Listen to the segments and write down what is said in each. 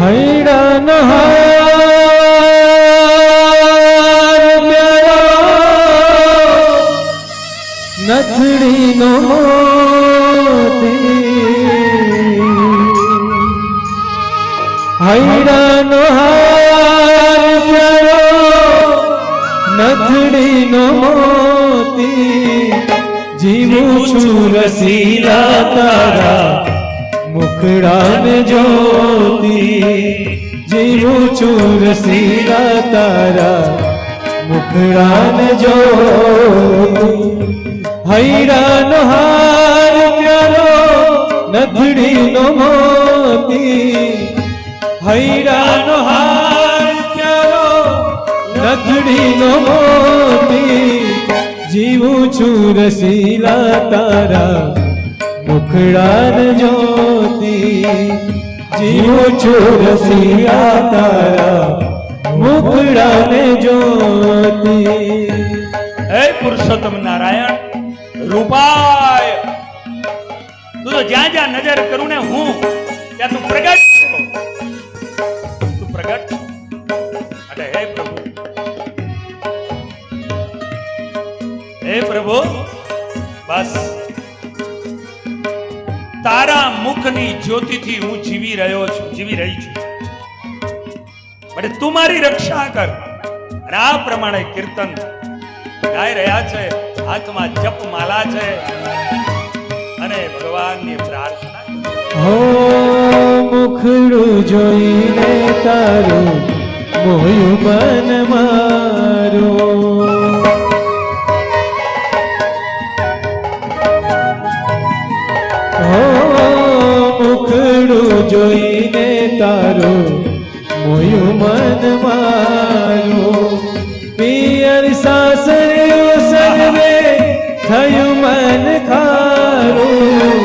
હૈડાનો હાર પ્યારો નથડીનો મોતી હૈડાનો હાર પ્યારો નથડીનો મોતી જીવું છું રસીલા તારા મુખડાને જ્યોતિ જીવું છું રસીલા તારા મુખડાને જ્યોતિ હૈરાનો હાર પ્યારો નથડીનો મોતી હૈરાનો હાર પ્યારો નથડીનો મોતી જીવું છું રસીલા તારા મુખડાને જ્યોતિ જીવું છું રસીલા તારા મુખડાને જ્યોતિ હે પુરુષોત્તમ નારાયણ રૂપાય તું તો જ્યાં જ્યાં નજર કરું ને હું ત્યાં તું પ્રગટ તું પ્રગટ અરે હે પ્રભુ બસ તારા મુખની જ્યોતિથી હું જીવી રહી છું બટ તું મારી રક્ષા કર અને આ પ્રમાણે કીર્તન ગાઈ રહ્યા છે હાથમાં જપમાલા છે અને ભગવાનની પ્રાર્થના હો મુખડું જોઈને તારું મોયું મન મારું મુખડું જોઈને તારું મોયું મન મારું પિયર સાસરિયું સર્વે થયું મન ખારું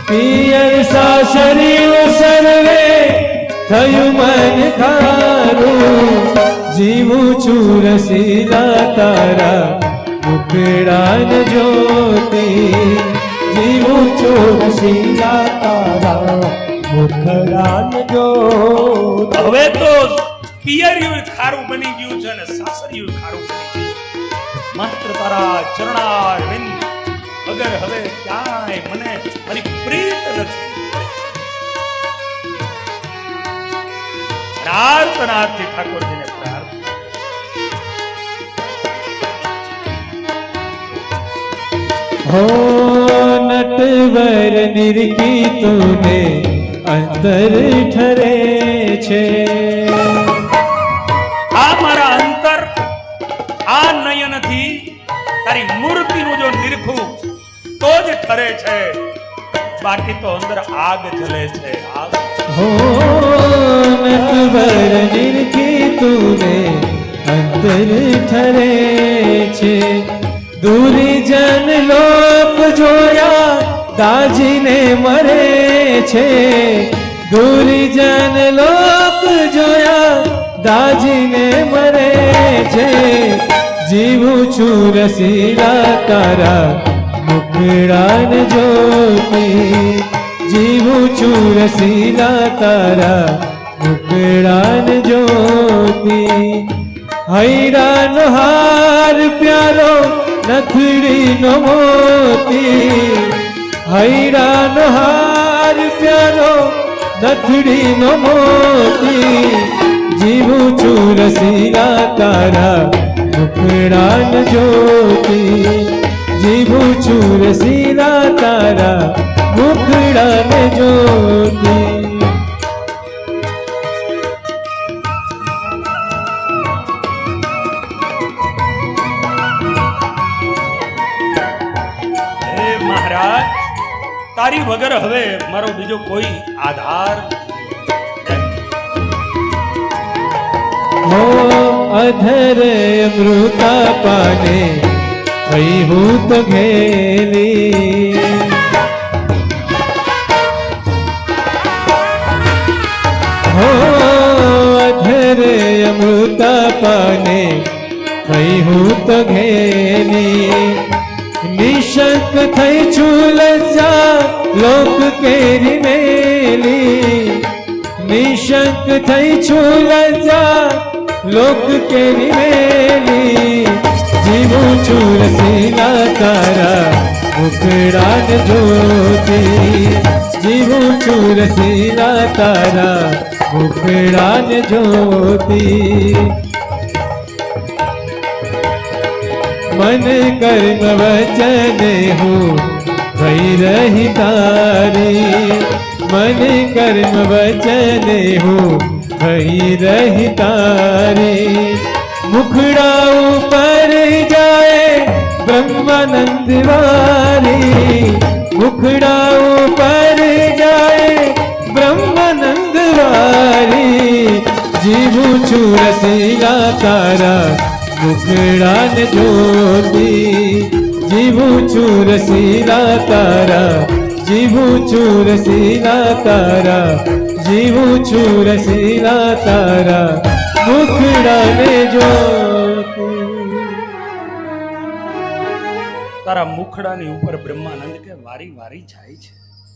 પિયર સાસરિયું સર્વે થયું મન ખારું જીવું છું રસીલા તારા મુખડાન જ્યોતિ જીવું છું રસીલા તારા મુખડાન જ્યોતિ હવે તો પિયરિયું ખારું બની ગયું છે અને સાસરિયું ખારું બની ગયું માત્ર તારા ચરણારવિંદ વગર હવે ક્યાંય મને મારી પ્રીત નથી પ્રાર્થનાથી ઠાકોરજીને પ્રાર્થના हो नटवर निरखी तूने अंतर ठरे छे આ મારા અંતર આ નયનથી તારી મૂર્તિનું જો નિરખું તો જ ઠરે છે બાકી તો અંદર આગ જલે છે આગ हो नटवर निरखी तूने अंतर ठरे छे दूरी जन लोक जोया दाजीने मरे छे दूरी जन लोक जोया दाजीने मरे छे जीवुं छुं रसीला तारा मुखडान ज्योति जीवुं छुं रसीला तारा मुखडान ज्योति हैरानो हार प्यारो नथड़ीनो मोती हैरानो हार प्यारो नथड़ीनो मोती जीवुं छुं रसीला तारा मुखडान ज्योति जीवुं छुं रसीला तारा मुखडान ज्योति તારી વગર હવે મારો બીજો કોઈ આધાર हो अधर अमृता पाने થઈ હું તો ઘેલી हो अधर अमृता पाने થઈ હું તો ઘેલી निशंक થઈ છું લज्जा लोक केरी मेली निश નિશંક થઈ છું લજા લોક કેરી મેલી જીવું છું રસીલા તારા મુખડાન જ્યોતિ જીવું છું રસીલા તારા મુખડાન જ્યોતિ मन कर्म वचने हूँ भई रही तारी मन कर्म वचने हूँ भई रही तारी मुखड़ा ऊपर जाए ब्रह्मानंद वारी मुखड़ा ऊपर जाए ब्रह्मानंद वारी जीवू छू रसीला तारा मुखડાન જ્યોતિ જીવું છું રસીલા તારા જીવું છું રસીલા તારા જીવું છું રસીલા તારા મુખડાને જ્યોતિ તારા મુખડાની ઉપર બ્રહ્માનંદ કે વારી વારી જાય છે